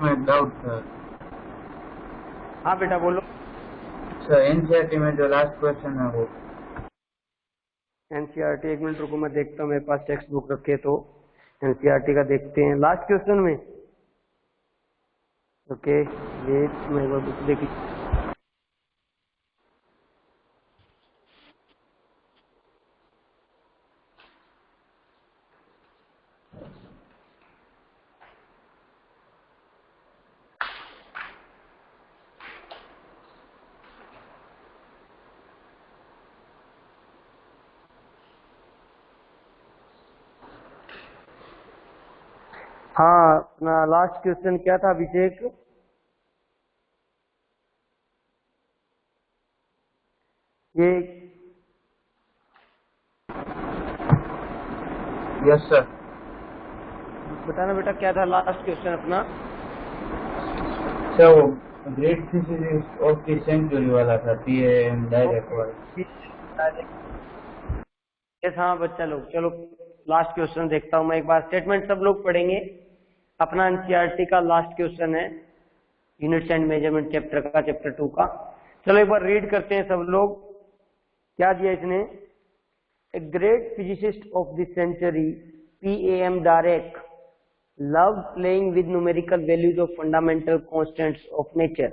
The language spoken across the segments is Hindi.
में डाउट था। हाँ बेटा बोलो। सर एनसीईआरटी में जो लास्ट क्वेश्चन है वो एनसीईआरटी, एक मिनट रुको, मैं देखता हूँ मेरे पास टेक्स्ट बुक रखे तो एनसीईआरटी का देखते हैं लास्ट क्वेश्चन में। ओके वेट, मैं एक बार बुक देख। हाँ, अपना लास्ट क्वेश्चन क्या था अभिषेक? ये यस सर। बताना बेटा क्या था लास्ट क्वेश्चन अपना? सर वो great physicist of the century वाला था, पीएम डायरेक्ट वाला। यस हाँ बच्चा लोग, चलो लास्ट क्वेश्चन देखता हूँ मैं एक बार। स्टेटमेंट सब लोग पढ़ेंगे। अपना एनसीईआरटी का लास्ट क्वेश्चन है यूनिट्स एंड मेजरमेंट चैप्टर का, चैप्टर 2 का। चलो एक बार रीड करते हैं सब लोग। क्या दिया इसने? A great physicist of the century PM Dirac love playing with numerical values of fundamental constants of nature.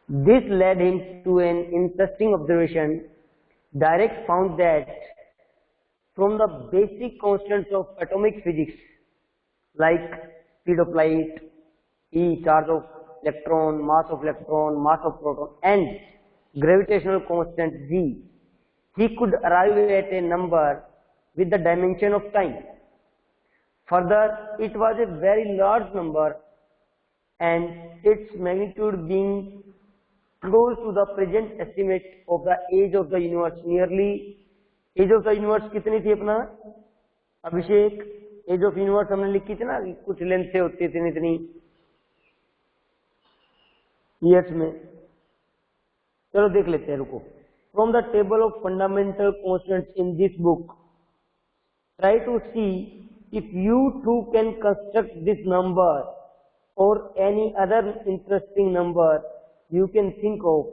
This led him to an interesting observation. Dirac found that from the basic constants of atomic physics like speed of light, E, charge of electron, mass of proton, and gravitational constant G, he could arrive at a number with the dimension of time. Further, it was a very large number and its magnitude being close to the present estimate of the age of the universe. Nearly age of the universe कितनी थी अपना अभिषेक? एज ऑफ यूनिवर्स हमने लिखी थी ना, कुछ लेंथ से होती थी इतनी ईयर्स में। चलो देख लेते हैं, रुको। From the table of fundamental constants in this book, try to see if you too can construct this number or any other interesting number you can think of.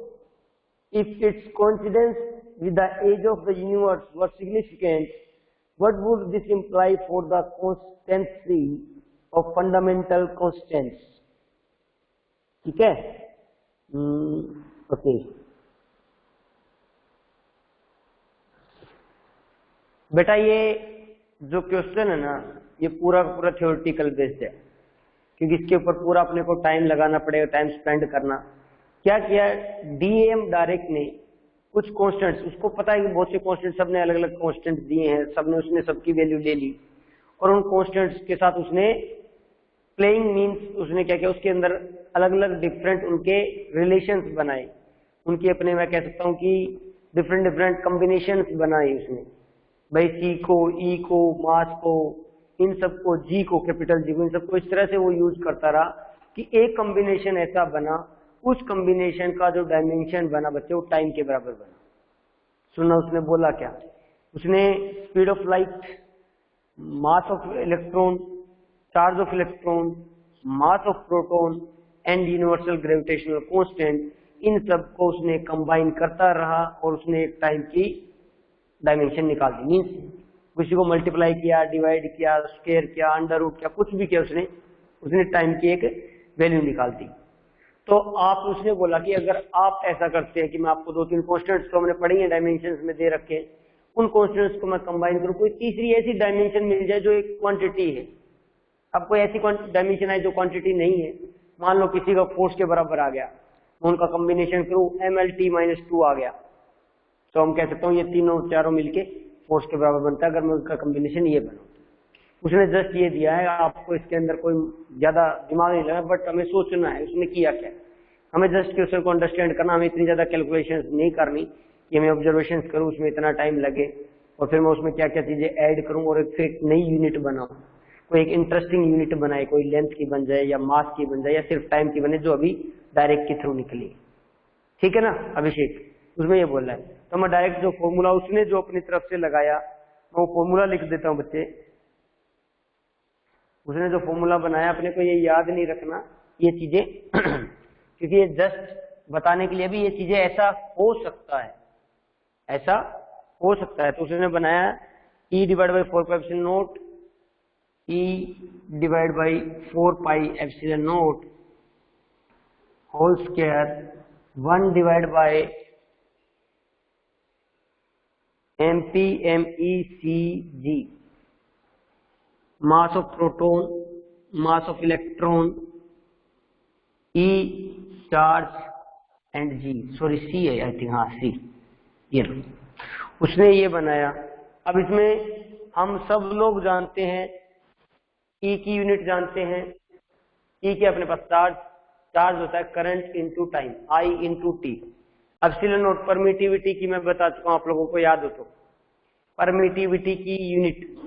If its coincidence with the age of the universe was significant, what would this imply for the constancy of fundamental constants? ठीक है? ओके बेटा, ये जो क्वेश्चन है ना, ये पूरा पूरा थ्योरेटिकल बेस्ड है, क्योंकि इसके ऊपर पूरा अपने को टाइम लगाना पड़ेगा, टाइम स्पेंड करना। क्या किया डीएम डायरेक्ट ने? कुछ कांस्टेंट्स, उसको पता है कि बहुत से कांस्टेंट, सबने अलग अलग कांस्टेंट दिए हैं, सबने उसने सबकी वैल्यू ले ली और उन कांस्टेंट्स के साथ उसने प्लेइंग मींस उसने क्या किया, उसके अंदर अलग अलग डिफरेंट उनके रिलेशंस बनाए, उनके अपने, मैं कह सकता हूँ कि डिफरेंट डिफरेंट कॉम्बिनेशंस बनाए उसने। भाई सी को, ई को, मास को, इन सबको, जी को, कैपिटल जी को, इन सबको इस तरह से वो यूज करता रहा कि एक कॉम्बिनेशन ऐसा बना, उस कॉम्बिनेशन का जो डायमेंशन बना बच्चे, वो टाइम के बराबर बना। सुना उसने बोला क्या? उसने speed of light, mass of electron, charge of electron, mass of proton and universal gravitational constant, इन सबको उसने कंबाइन करता रहा और उसने एक टाइम की डायमेंशन निकाल दी। मीन्स किसी को मल्टीप्लाई किया, डिवाइड किया, स्क्वायर किया, अंडर रूट किया, कुछ भी किया उसने टाइम की एक वैल्यू निकाल दी। तो आप उसने बोला कि अगर आप ऐसा करते हैं कि मैं आपको दो तीन कॉन्स्टेंट्स को हमने पढ़ी है डायमेंशंस में दे रखे, उन कॉन्स्टेंट्स को मैं कंबाइन करूं, कोई तीसरी ऐसी डायमेंशन मिल जाए जो एक क्वांटिटी है। अब कोई ऐसी डायमेंशन है जो क्वांटिटी नहीं है, मान लो किसी का फोर्स के बराबर आ गया, मैं उनका कॉम्बिनेशन करूं, MLT-2 आ गया, तो हम कह सकता हूँ ये तीनों चारों मिलके फोर्स के बराबर बनता है, अगर मैं उसका कॉम्बिनेशन ये बनाऊं। उसने जस्ट ये दिया है, आपको इसके अंदर कोई ज्यादा दिमाग नहीं लगा, बट हमें सोचना है उसने किया क्या। हमें जस्ट क्वेश्चन को अंडरस्टैंड करना, हमें इतनी ज्यादा कैलकुलेशन नहीं करनी कि मैं ऑब्जर्वेशन करूँ, उसमें इतना टाइम लगे और फिर मैं उसमें क्या क्या चीजें ऐड करूँ और एक फिर नई यूनिट बनाऊँ, कोई एक इंटरेस्टिंग यूनिट बनाए, कोई लेंथ की बन जाए या मास की बन जाए या सिर्फ टाइम की बने, जो अभी डायरेक्ट के थ्रू निकली। ठीक है ना अभिषेक? उसमें ये बोल रहा है। तो मैं डायरेक्ट जो फॉर्मूला उसने जो अपनी तरफ से लगाया, मैं वो फॉर्मूला लिख देता हूं बच्चे। उसने जो फॉर्मूला बनाया अपने को ये याद नहीं रखना ये चीजें क्योंकि ये जस्ट बताने के लिए भी ये चीजें ऐसा हो सकता है, ऐसा हो सकता है। तो उसने बनाया E divide by 4 pi epsilon naught, E divide by 4 pi epsilon naught whole square 1 divide by MPMECG, mass of proton, mass of electron, E charge and G, sorry C है आई थिंक, हाँ C, ये लो उसने ये बनाया। अब इसमें हम सब लोग जानते हैं E की यूनिट जानते हैं, E के अपने पास चार्ज, चार्ज होता है current into time, I into T. Epsilon note permittivity की मैं बता चुका हूं, आप लोगों को याद हो तो, परमिटिविटी की unit,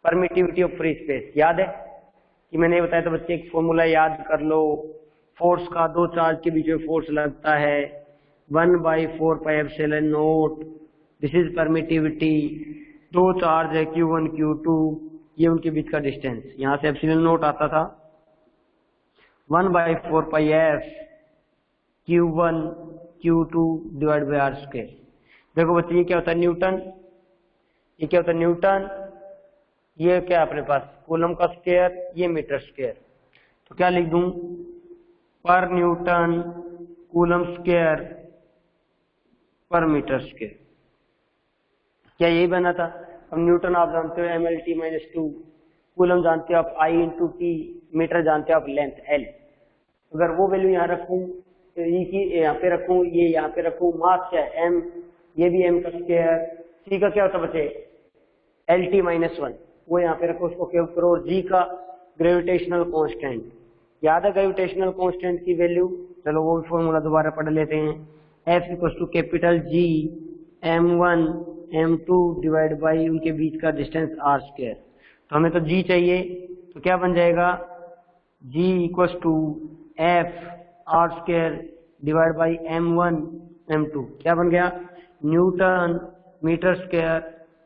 permittivity of free space याद है कि मैंने बताया था बच्चे, एक फॉर्मूला याद कर लो, फोर्स का दो चार्ज के बीच में फोर्स लगता है 1/4 पाई epsilon note, this is permittivity. दो चार्ज है Q1 Q2, ये उनके बीच का डिस्टेंस, यहां से एप्सिलॉन नोट आता था 1/4 pi F Q1 Q2 divide by R square. देखो बच्चे ये क्या होता है न्यूटन, ये क्या होता है न्यूटन, ये क्या अपने पास कूलम का स्क्वायर, ये मीटर स्क्वायर। तो क्या लिख दूं, पर न्यूटन कूलम स्क्वायर पर मीटर स्क्वायर। क्या यही बना था। अब न्यूटन आप जानते हो MLT-2, कूलम जानते हो आप I इंटू टी, मीटर जानते हो आप लेंथ L। अगर वो वैल्यू यहाँ रखूं, तो E की यहाँ पे रखूं, ये यहाँ पे रखूं, मास क्या है M, ये भी M का स्क्वायर, C का क्या होता बचे LT-1, वो यहाँ पे रखो, उसको क्यूब करो। और G का ग्रेविटेशनल कांस्टेंट, याद है ग्रेविटेशनल कांस्टेंट की वैल्यू, चलो वो फॉर्मूला दोबारा पढ़ लेते हैं। F equal to capital G M1 M2 divide by उनके बीच का डिस्टेंस R स्क्वायर। तो हमें तो G चाहिए, तो क्या बन जाएगा G equal to F R square divide by M1 M2, क्या बन गया न्यूटन मीटर स्क्वायर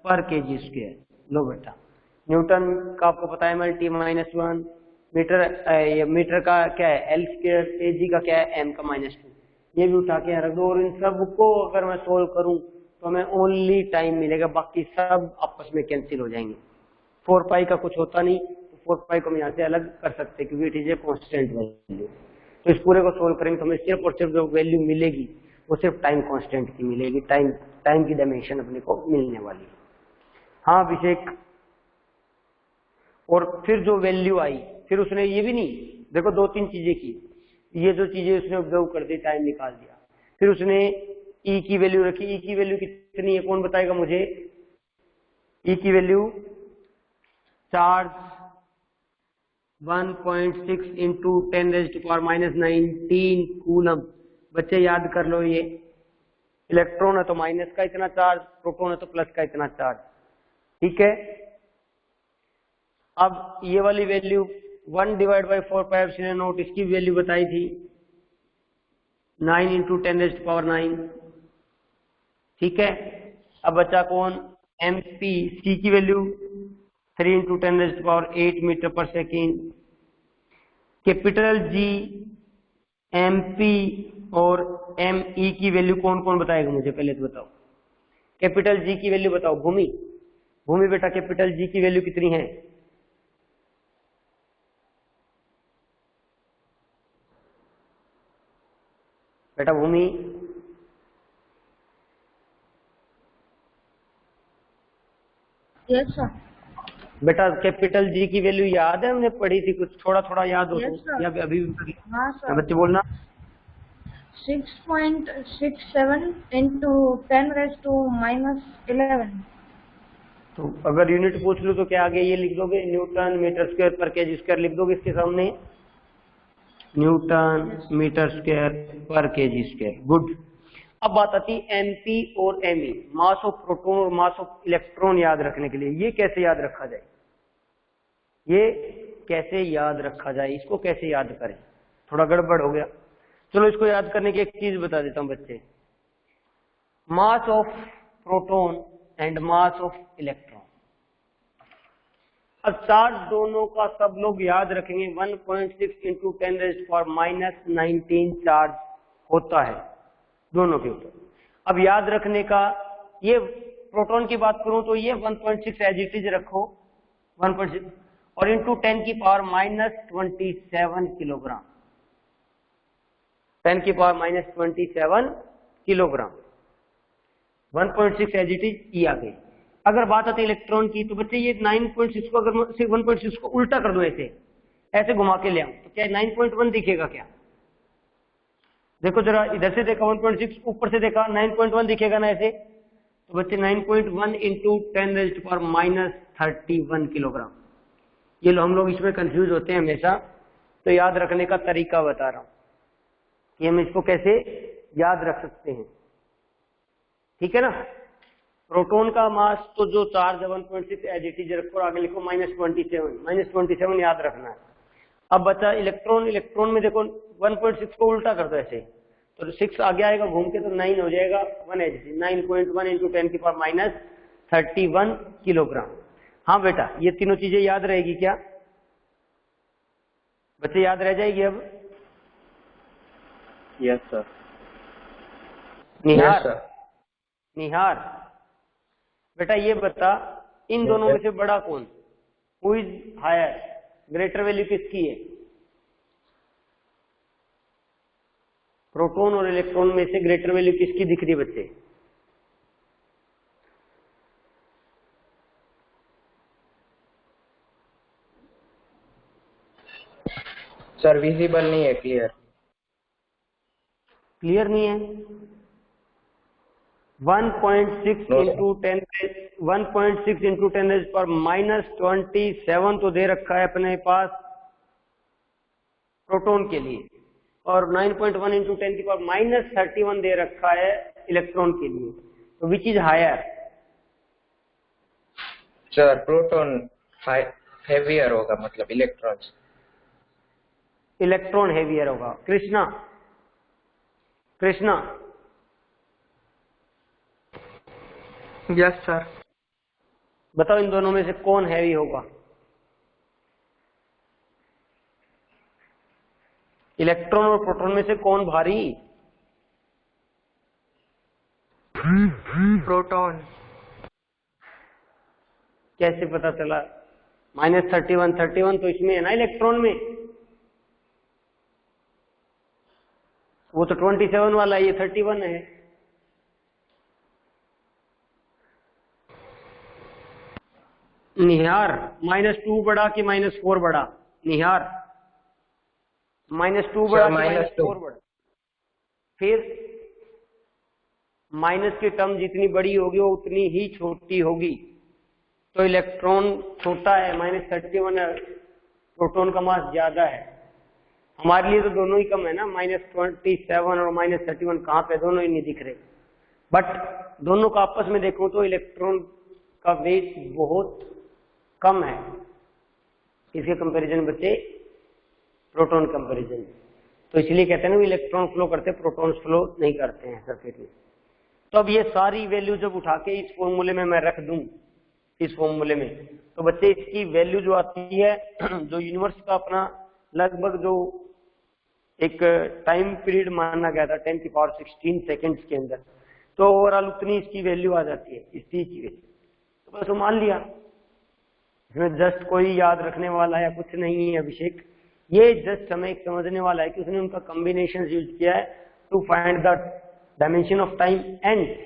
पर केजी स्क्वायर। लो बेटा, न्यूटन का आपको पता है MLT-1, मीटर का क्या है L स्क्वायर, केजी का क्या है M का -2, ये भी उठा के रख दो। और इन सब को अगर मैं सोल्व करूं तो हमें ओनली टाइम मिलेगा, बाकी सब आपस में कैंसिल हो जाएंगे। 4 पाई का कुछ होता नहीं, तो 4 पाई को हम यहाँ से अलग कर सकते हैं क्योंकि it is a constant value. तो इस पूरे को सोल्व करेंगे तो हमें सिर्फ और सिर्फ जो वैल्यू मिलेगी वो सिर्फ टाइम कांस्टेंट की मिलेगी, टाइम की डायमेंशन अपने को मिलने वाली है। हाँ अभिषेक, और फिर जो वैल्यू आई, फिर उसने ये भी नहीं, देखो 2-3 चीजें की, ये जो चीजें उसने ऑब्जर्व कर दी, टाइम निकाल दिया, फिर उसने E की वैल्यू रखी। E की वैल्यू कितनी है कौन बताएगा मुझे, E की वैल्यू चार्ज 1.6 इंटू 10⁻⁻19 कूलम। बच्चे याद कर लो, ये इलेक्ट्रॉन है तो माइनस का इतना चार्ज, प्रोटॉन है तो प्लस का इतना चार्ज, ठीक है। अब ये वाली value 1 divide by 4 pi epsilon not, इसकी वैल्यू बताई थी 9 इंटू 10⁻⁹, ठीक है। अब बचा कौन MP, C की वैल्यू 3 इंटू 10⁸ मीटर पर सेकेंड। कैपिटल G MP और ME की वैल्यू कौन कौन बताएगा मुझे, पहले तो बताओ। कैपिटल G की वैल्यू बताओ, भूमि बेटा कैपिटल G की वैल्यू कितनी है, बेटा भूमि। Yes sir. बेटा कैपिटल G की वैल्यू याद है, हमने पढ़ी थी कुछ, थोड़ा थोड़ा याद हो Yes, तो, या अभी भी हाँ सर। बच्चे बोलना 6.67 इंटू 10⁻⁻11। तो अगर यूनिट पूछ लो तो क्या आगे ये लिख दोगे, न्यूटन मीटर स्क्वायर पर केजी स्क्वायर लिख दोगे इसके सामने, न्यूटन मीटर स्क्वायर पर केजी स्क्वायर। गुड। अब बात आती है MP और ME, मास ऑफ प्रोटॉन और मास ऑफ इलेक्ट्रॉन याद रखने के लिए। ये कैसे याद रखा जाए, ये कैसे याद रखा जाए, इसको कैसे याद करें, थोड़ा गड़बड़ हो गया। चलो इसको याद करने की एक चीज बता देता हूं बच्चे, मास of proton and mass of electron. अब चार्ज दोनों का सब लोग याद रखेंगे 1.6 इंटू 10⁻⁻19 चार्ज होता है दोनों के ऊपर। अब याद रखने का, ये प्रोटॉन की बात करूं तो ये 1.6 एज इट इज रखो 1.6 और into 10⁻⁻27 kilogram, 10⁻⁻27 kilogram 1.6 as it is e आ गई। अगर बात आती है इलेक्ट्रॉन की तो बच्चे ये 9.6 को अगर 1.6 को उल्टा कर दो, ऐसे घुमा के ले आऊं तो क्या 9.1 दिखेगा क्या? देखो जरा, इधर से देखा 1.6, ऊपर से देखा 9.1 दिखेगा ना ऐसे, तो बच्चे 9.1 इंटू 10⁻31 किलोग्राम। ये हम लोग इसमें कंफ्यूज होते हैं हमेशा, तो याद रखने का तरीका बता रहा हूं कि हम इसको कैसे याद रख सकते हैं, ठीक है ना। प्रोटॉन का मास तो जो चार्ज है 1.6 एज इट इज रखो और आगे लिखो -27 याद रखना है। अब बचा इलेक्ट्रॉन, इलेक्ट्रॉन में देखो 1.6 को उल्टा कर दो ऐसे, तो 6 आगे आएगा घूम के तो 9 हो जाएगा 1 as it is 9.1 into 10⁻31 kilogram. हाँ बेटा, ये तीनों चीजें याद रहेगी क्या बच्चे? याद रह जाएगी अब? Yes sir. Nihar, Yes, sir. Nihar बेटा ये बता, इन दोनों में से बड़ा कौन? Who is higher, greater value किसकी है? प्रोटॉन और इलेक्ट्रॉन में से ग्रेटर वैल्यू किसकी दिख रही है बच्चे? सर विजिबल नहीं है, क्लियर। क्लियर नहीं है? 1.6 इंटू 10⁻⁻27 तो दे रखा है अपने पास प्रोटॉन के लिए, और 9.1 इंटू 10⁻31 दे रखा है इलेक्ट्रॉन के लिए। तो which is higher? Sir proton heavier होगा, मतलब इलेक्ट्रॉन। इलेक्ट्रॉन हेवियर होगा। Krishna, Krishna yes sir. बताओ इन दोनों में से कौन हैवी होगा? इलेक्ट्रॉन और प्रोटॉन में से कौन भारी? प्रोटॉन। कैसे पता चला? -31 तो इसमें है ना इलेक्ट्रॉन में, वो तो 27 वाला है, ये 31 है। निहार, -2 बड़ा कि -4 बड़ा? निहार, -2 बड़ा कि -4 बड़ा? फिर माइनस की टर्म जितनी बड़ी होगी वो उतनी ही छोटी होगी। तो इलेक्ट्रॉन छोटा है, -31 है, प्रोटॉन का मास ज्यादा है। हमारे लिए तो दोनों ही कम है ना, -27 और -31 कहाँ पे, दोनों ही नहीं दिख रहे। बट दोनों का आपस में देखो तो इलेक्ट्रॉन का वेट बहुत कम है इसके कंपैरिजन बच्चे, प्रोटॉन कंपैरिजन में। तो इसलिए कहते हैं ना इलेक्ट्रॉन फ्लो करते हैं, प्रोटॉन्स फ्लो नहीं करते हैं सर्किट में। तो अब ये सारी वैल्यू जब उठा के इस फॉर्मूले में मैं रख दूं, इस फॉर्मूले में, तो बच्चे इसकी वैल्यू जो आती है जो यूनिवर्स का अपना लगभग जो एक टाइम पीरियड माना गया था 10⁻16 सेकेंड्स के अंदर, तो ओवरऑल उतनी इसकी वैल्यू आ जाती है इस चीज की। तो बस वो मान लिया, इसमें जस्ट कोई याद रखने वाला या कुछ नहीं है अभिषेक, ये जस्ट हमें एक समझने वाला है कि उसने उनका कॉम्बिनेशन यूज किया है to find the dimension of time, and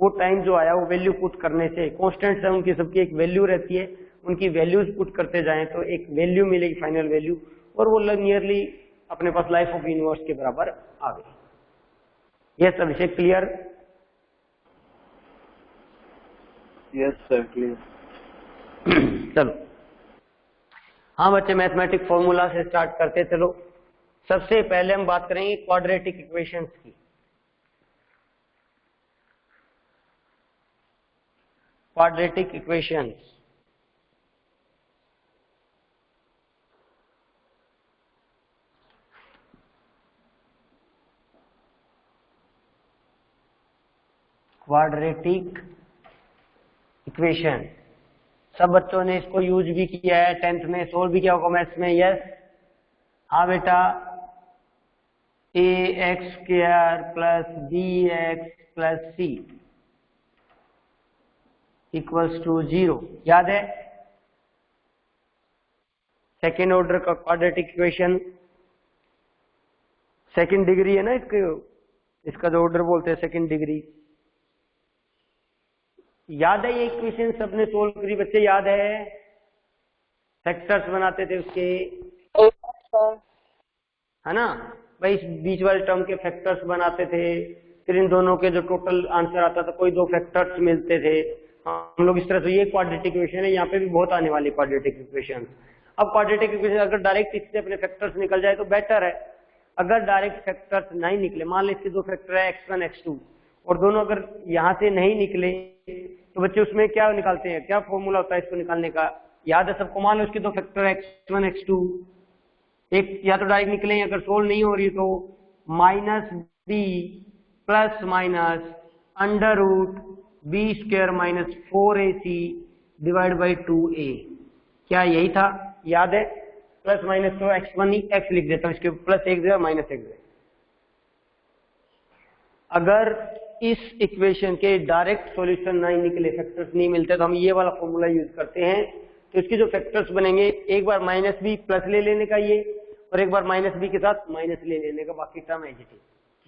वो टाइम जो आया वो वैल्यू पुट करने से, कॉन्स्टेंट है उनकी सबकी एक वैल्यू रहती है, उनकी वैल्यूज पुट करते जाएं तो एक वैल्यू मिलेगी फाइनल वैल्यू, और वो नियरली अपने पास लाइफ ऑफ यूनिवर्स के बराबर आ गई। यस अभिषेक, क्लियर? Yes sir, clear. चलो हाँ बच्चे, मैथमेटिक फॉर्मूला से स्टार्ट करते चलो। सबसे पहले हम बात करेंगे क्वाड्रेटिक इक्वेशंस की। क्वाड्रेटिक इक्वेशंस, क्वाड्रेटिक इक्वेशन सब बच्चों ने इसको यूज भी किया है, 10th में सोल्व भी किया होगा मैथ्स में। यस, हाँ बेटा, ax² plus bx plus c equals to 0, याद है? सेकेंड ऑर्डर का क्वाड्रेटिक इक्वेशन, सेकंड डिग्री है ना इसका जो ऑर्डर बोलते हैं सेकंड डिग्री। याद है ये इक्वेशन सबने सोल्व करी बच्चे, याद है? फैक्टर्स बनाते थे उसके, है ना भाई? इस बीच वाले टर्म के फैक्टर्स बनाते थे, फिर इन दोनों के जो टोटल आंसर आता था कोई दो फैक्टर्स मिलते थे हम लोग इस तरह से। ये क्वाड्रेटिक इक्वेशन है, यहाँ पे भी बहुत आने वाली क्वाड्रेटिक इक्वेशन। अब क्वाड्रेटिक इक्वेशन अगर डायरेक्ट इससे अपने फैक्टर्स निकल जाए तो बेटर है। अगर डायरेक्ट फैक्टर्स नहीं निकले, मान लो इसके दो फैक्टर है x1 x2 और दोनों अगर यहाँ से नहीं निकले तो बच्चे उसमें क्या निकालते हैं, क्या फॉर्मूला होता है इसको निकालने का? याद है सबको? मान लो इसके दो फैक्टर है x1 x2, एक या तो डायरेक्ट निकले, अगर सोल्व नहीं हो रही तो -b plus minus under root b² minus 4ac divide by 2a। क्या यही था? याद है? प्लस माइनस तो x1 ही x लिख देता हूँ, इसके प्लस एक जगह माइनस एक जगह। अगर इस इक्वेशन के डायरेक्ट सॉल्यूशन नहीं निकले, फैक्टर्स नहीं मिलते, तो हम ये वाला फॉर्मूला यूज करते हैं। तो इसके जो फैक्टर्स बनेंगे, एक बार -b प्लस ले लेने का ये, और एक बार -b के साथ माइनस ले लेने का, बाकी टर्म एज इट इज।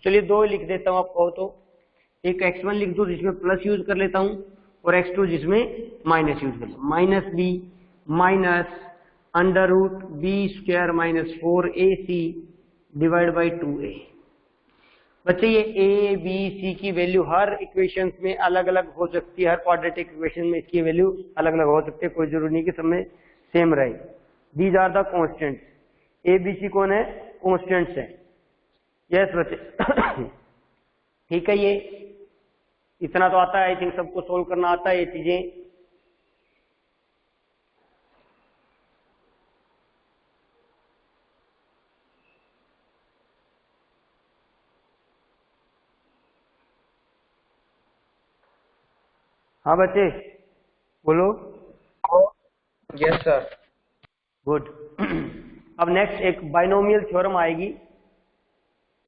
चलिए दो लिख देता हूँ आपको, तो एक x1 लिख दो जिसमें प्लस यूज कर लेता हूँ, और x2 जिसमें माइनस यूज कर लेता हूँ। -b minus under root b² minus 4ac divide by 2a। बच्चे ये a b c की वैल्यू हर इक्वेशन में अलग अलग हो सकती है, हर क्वाड्रेटिक इक्वेशन में इसकी वैल्यू अलग अलग हो सकती है, कोई जरूरी नहीं कि सब में सेम रहे। These are the constants. a b c कौन है? कॉन्स्टेंट्स है। यस बच्चे ठीक है, ये इतना तो आता है, आई थिंक सबको सोल्व करना आता है ये चीजें। हाँ बच्चे बोलो। Yes sir. गुड। अब नेक्स्ट एक बाइनोमियल थ्योरम आएगी।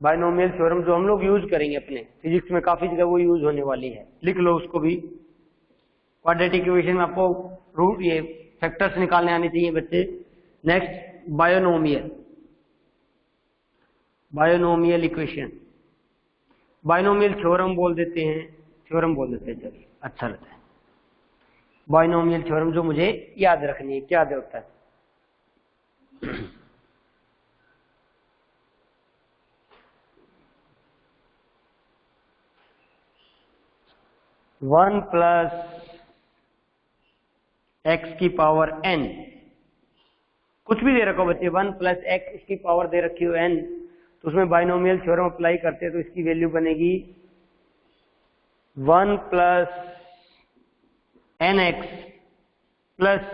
बाइनोमियल थ्योरम जो हम लोग यूज करेंगे अपने फिजिक्स में, काफी जगह वो यूज होने वाली है, लिख लो उसको भी। क्वाड्रेटिक इक्वेशन में आपको रूट ये फैक्टर्स निकालने आने चाहिए बच्चे। Next binomial, binomial equation, binomial theorem बोल देते हैं, थ्योरम बोल देते हैं, चलिए अच्छा लगता है। बाइनोमियल थ्योरम जो मुझे याद रखनी है, क्या होता है? वन प्लस एक्स की पावर n, कुछ भी दे रखो बच्चे, 1 प्लस एक्स इसकी पावर दे रखी हो n, तो उसमें बाइनोमियल थ्योरम अप्लाई करते हैं तो इसकी वैल्यू बनेगी 1 plus nx plus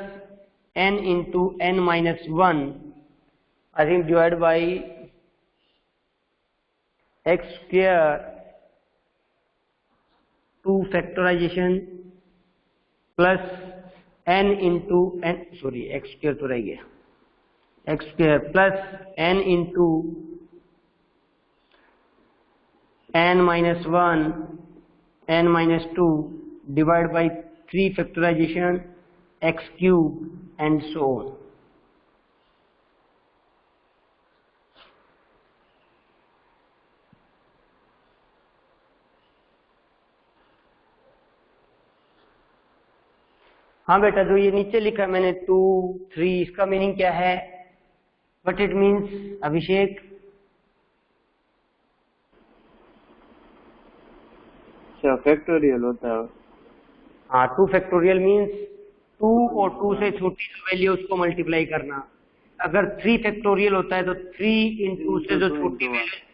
n into n minus 1, I think divide by x² 2 factorization plus n into n, sorry x² तो रह गया, x² plus n into n minus 1 n minus 2 divide by 3 factorization x³ and so on. हाँ बेटा, जो ये नीचे लिखा है मैंने 2 3, इसका मीनिंग क्या है? व्हाट इट मीन्स अभिषेक? अच्छा, फैक्टोरियल होता है। हाँ, 2 फैक्टोरियल मीन्स 2 और 2 से छोटी जो वैल्यू उसको मल्टीप्लाई करना। अगर 3 फैक्टोरियल होता है तो 3 इंटू से जो छोटी वैल्यू,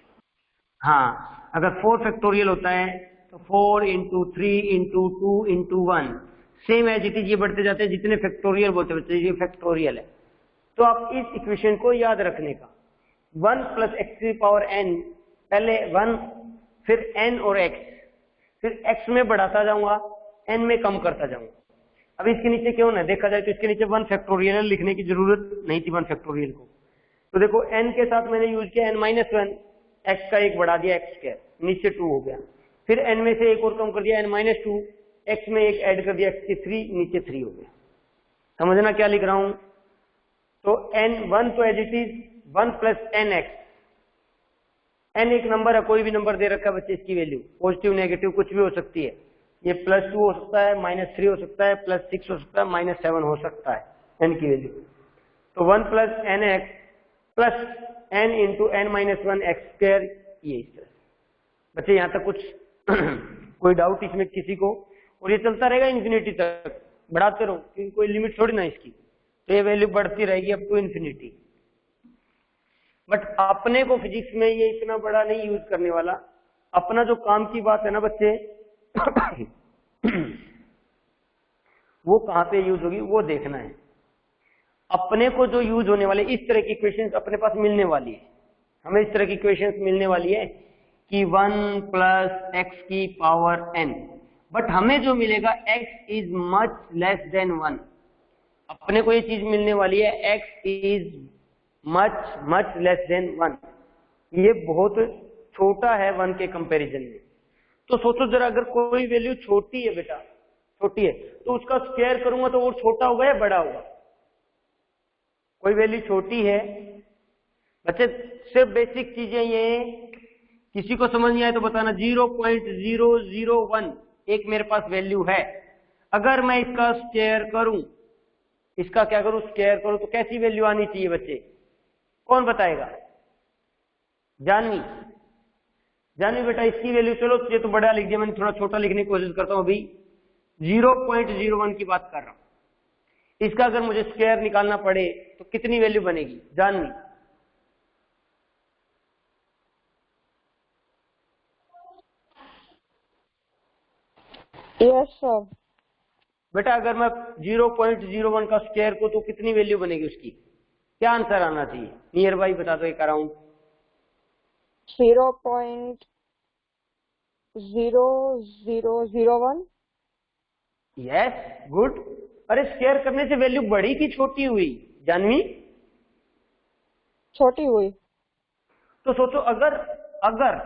हाँ अगर 4 फैक्टोरियल होता है तो 4 into 3 into 2 into 1, same as it is, ये बढ़ते जाते हैं जितने फैक्टोरियल बोलते हैं बच्चे, ये फैक्टोरियल है। तो आप इस इक्वेशन को याद रखने का, 1 प्लस एक्स की पावर n, पहले 1 फिर n और x, फिर x में बढ़ाता जाऊंगा n में कम करता जाऊंगा। अब इसके नीचे क्यों ना देखा जाए तो इसके नीचे 1 फैक्टोरियल लिखने की जरूरत नहीं थी 1 फैक्टोरियल को। तो देखो n के साथ मैंने यूज किया n-1, x का एक बढ़ा दिया x स्क्वायर, नीचे 2 हो गया। फिर n में से एक और कम कर दिया n-2, x में एक ऐड कर दिया x के 3, नीचे 3 हो गया। समझना क्या लिख रहा हूं? तो n1 तो as it is 1 plus nx, n एक नंबर है, कोई भी नंबर दे रखा है बच्चे, इसकी वैल्यू पॉजिटिव नेगेटिव कुछ भी हो सकती है। ये +2 हो सकता है, -3 हो सकता है, +6 हो सकता है, -7 हो सकता है n की वैल्यू। तो 1 plus nx plus n into n-1 x square, ये इस तरह। बच्चे यहां तक कुछ कोई डाउट इसमें किसी को? और ये चलता रहेगा इन्फिनिटी तक, बढ़ाते रहो क्योंकि कोई लिमिट थोड़ी ना इसकी, तो ये वैल्यू बढ़ती रहेगी अप टू इन्फिनिटी। बट अपने को फिजिक्स में ये इतना बड़ा नहीं यूज करने वाला। अपना जो काम की बात है ना बच्चे वो कहां पे यूज होगी वो देखना है। अपने को जो यूज होने वाले इस तरह की इक्वेशंस अपने पास मिलने वाली है, हमें इस तरह की इक्वेशंस मिलने वाली है कि 1 प्लस एक्स की पावर n, बट हमें जो मिलेगा x is much less than 1। अपने को ये चीज मिलने वाली है x is much much less than 1, ये बहुत छोटा है 1 के कंपैरिजन में। तो सोचो जरा, अगर कोई वैल्यू छोटी है बेटा, छोटी है, तो उसका स्क्वायर करूंगा तो वो छोटा होगा या बड़ा होगा? कोई वैल्यू छोटी है बच्चे, सिर्फ बेसिक चीजें ये, किसी को समझ नहीं आए तो बताना। 0.001 एक मेरे पास वैल्यू है, अगर मैं इसका स्क्वायर करूं, इसका क्या करूं, स्क्वायर करूं, तो कैसी वैल्यू आनी चाहिए बच्चे? कौन बताएगा? जानवी, जानवी बेटा इसकी वैल्यू, चलो ये तो बड़ा लिख दिया मैंने, थोड़ा छोटा लिखने की कोशिश करता हूं। अभी 0.01 की बात कर रहा हूं, इसका अगर मुझे स्क्वायर निकालना पड़े तो कितनी वैल्यू बनेगी? Janvi, Yes, sir. बेटा अगर मैं 0.01 का स्क्वायर को तो कितनी वैल्यू बनेगी उसकी? क्या आंसर आना चाहिए? नियर बाई बता दो, एक अराउंड 0.0001. Yes, good. अरे स्क्वायर करने से वैल्यू बढ़ी कि छोटी हुई जानवी? छोटी हुई। तो सोचो, अगर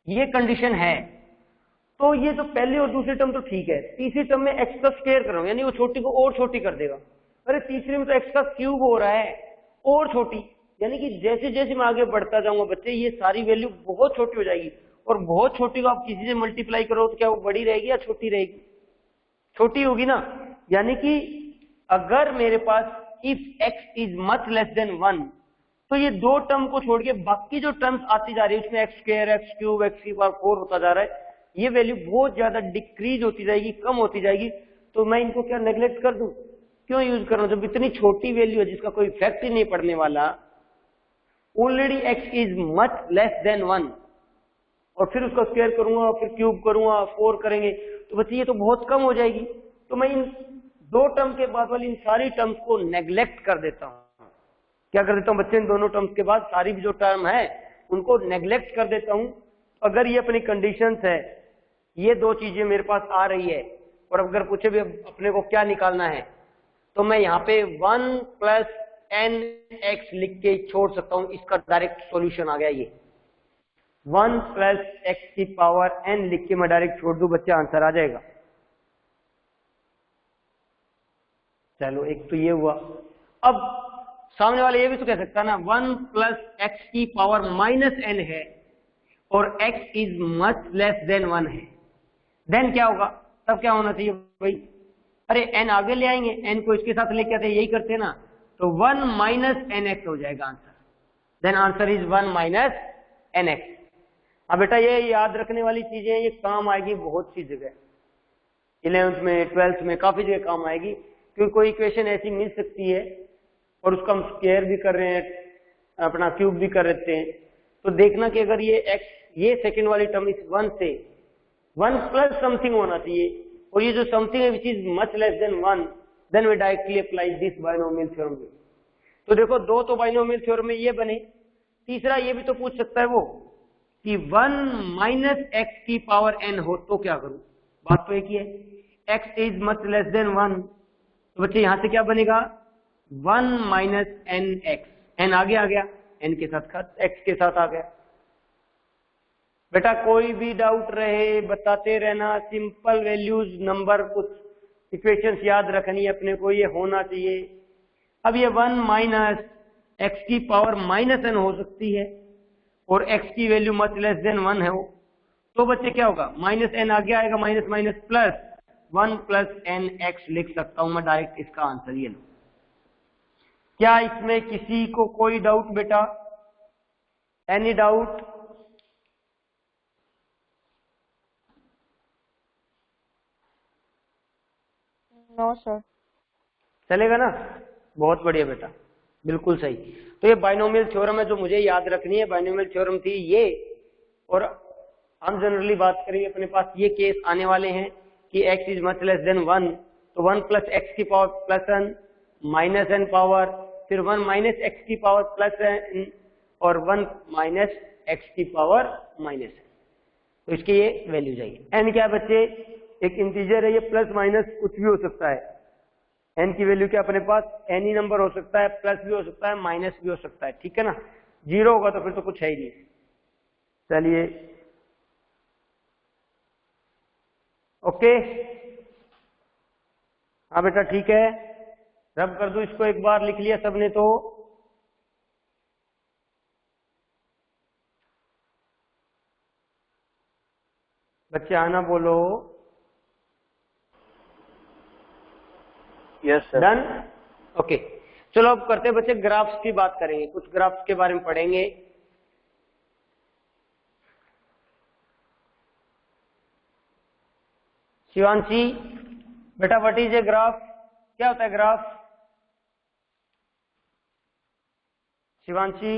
ये कंडीशन है तो ये तो पहली और दूसरी टर्म तो ठीक है, तीसरी टर्म में एक्स का स्क्वायर कर रहा हूं, यानी वो छोटी को और छोटी कर देगा। अरे तीसरी में तो एक्स का क्यूब हो रहा है और छोटी, यानी कि जैसे जैसे मैं आगे बढ़ता जाऊंगा बच्चे ये सारी वैल्यू बहुत छोटी हो जाएगी। और बहुत छोटी को आप किसी से मल्टीप्लाई करो तो क्या वो बड़ी रहेगी या छोटी रहेगी? छोटी होगी ना। यानी कि अगर मेरे पास if x is much less than 1, तो ये दो टर्म को छोड़ के बाकी जो टर्म्स आती जा रही है उसमें x square, x cube, x की पावर 4 होता जा रहा है, ये वैल्यू बहुत ज्यादा डिक्रीज होती जाएगी, कम होती जाएगी। तो मैं इनको क्या नेग्लेक्ट कर दूं? क्यों यूज कर रहा हूं जब इतनी छोटी वैल्यू है जिसका कोई इफेक्ट ही नहीं पड़ने वाला। Already x is much less than 1 और फिर उसका स्क्वायर करूंगा, फिर क्यूब करूंगा, 4 करेंगे तो बच्चे ये तो बहुत कम हो जाएगी। तो मैं इन दो टर्म के बाद वाली इन सारी टर्म्स को नेग्लेक्ट कर देता हूं। क्या कर देता हूं बच्चे? इन दोनों टर्म्स के बाद सारी जो टर्म है उनको नेग्लेक्ट कर देता हूं। अगर ये अपनी कंडीशंस है, ये दो चीजें मेरे पास आ रही है और अगर पूछे भी अपने को क्या निकालना है, तो मैं यहाँ पे 1 प्लस nx लिख के छोड़ सकता हूं। इसका डायरेक्ट सॉल्यूशन आ गया ये 1 प्लस एक्स की पावर n लिख के मैं डायरेक्ट छोड़ दूं, बच्चा आंसर आ जाएगा। चलो एक तो ये हुआ। अब सामने वाला ये भी तो कह सकता है ना 1 प्लस एक्स की पावर माइनस n है और x is much less than 1 है, देन क्या होगा? तब क्या होना चाहिए भाई? अरे n आगे ले आएंगे, n को इसके साथ लेके आते, यही करते ना, तो 1 माइनस nx हो जाएगा answer. Then answer is 1 minus nx। अब बेटा ये याद रखने वाली चीजें, ये काम आएगी बहुत सी जगह, 11th में, 12th में, काफी जगह काम आएगी। क्योंकि कोई इक्वेशन ऐसी मिल सकती है और उसका हम स्क्वायर भी कर रहे हैं, अपना क्यूब भी कर देते हैं, तो देखना कि अगर ये x, ये सेकंड वाली टर्म इस 1 से 1 प्लस समथिंग होना चाहिए, और ये जो समथिंग है which is much less than 1, then we directly apply this binomial theorem. तो देखो दो तो बाइनोमियल थ्योरम में ये बने, तीसरा ये भी तो पूछ सकता है वो कि 1 माइनस एक्स की पावर n हो तो क्या करूं? बात तो एक ही है। x is much less than 1, तो बच्चे यहां से क्या बनेगा 1 माइनस एन एक्स, एन आगे आ गया, एन के साथ x के साथ आ गया। बेटा कोई भी डाउट रहे बताते रहना, सिंपल वैल्यूज नंबर कुछ इक्वेशंस याद रखनी है अपने को, ये होना चाहिए। अब ये 1 माइनस एक्स की पावर माइनस एन हो सकती है और x की वैल्यू मच लेस देन 1 है वो, तो बच्चे क्या होगा माइनस एन आगे आएगा, minus minus plus 1 plus n x लिख सकता हूं मैं डायरेक्ट, इसका आंसर ये लो। क्या इसमें किसी को कोई डाउट बेटा, एनी डाउट? No sir. चलेगा ना, बहुत बढ़िया बेटा, बिल्कुल सही। तो ये बाइनोमियल थ्योरम है जो मुझे याद रखनी है, बाइनोमियल थ्योरम थी ये। और हम जनरली बात करेंगे, अपने पास ये केस आने वाले हैं कि x is much less than 1, तो 1 प्लस एक्स की power plus n minus n power, फिर 1 माइनस एक्स की पावर प्लस एन और 1 माइनस एक्स की पावर माइनस एन, तो इसकी ये वैल्यू चाहिए। एन क्या बच्चे, एक इंटीजर है, ये प्लस माइनस कुछ भी हो सकता है। एन की वैल्यू क्या अपने पास एन ही नंबर हो सकता है, प्लस भी हो सकता है, माइनस भी हो सकता है, ठीक है ना। 0 होगा तो फिर तो कुछ है ही नहीं। चलिए ओके, हाँ बेटा ठीक है, रब कर दो इसको एक बार, लिख लिया सबने तो? बच्चे आना बोलो। Yes sir. Done, okay. चलो अब करते हैं बच्चे, ग्राफ्स की बात करेंगे, कुछ ग्राफ्स के बारे में पढ़ेंगे। शिवांशी बेटा, व्हाट इज ए ग्राफ, क्या होता है ग्राफ? शिवांशी,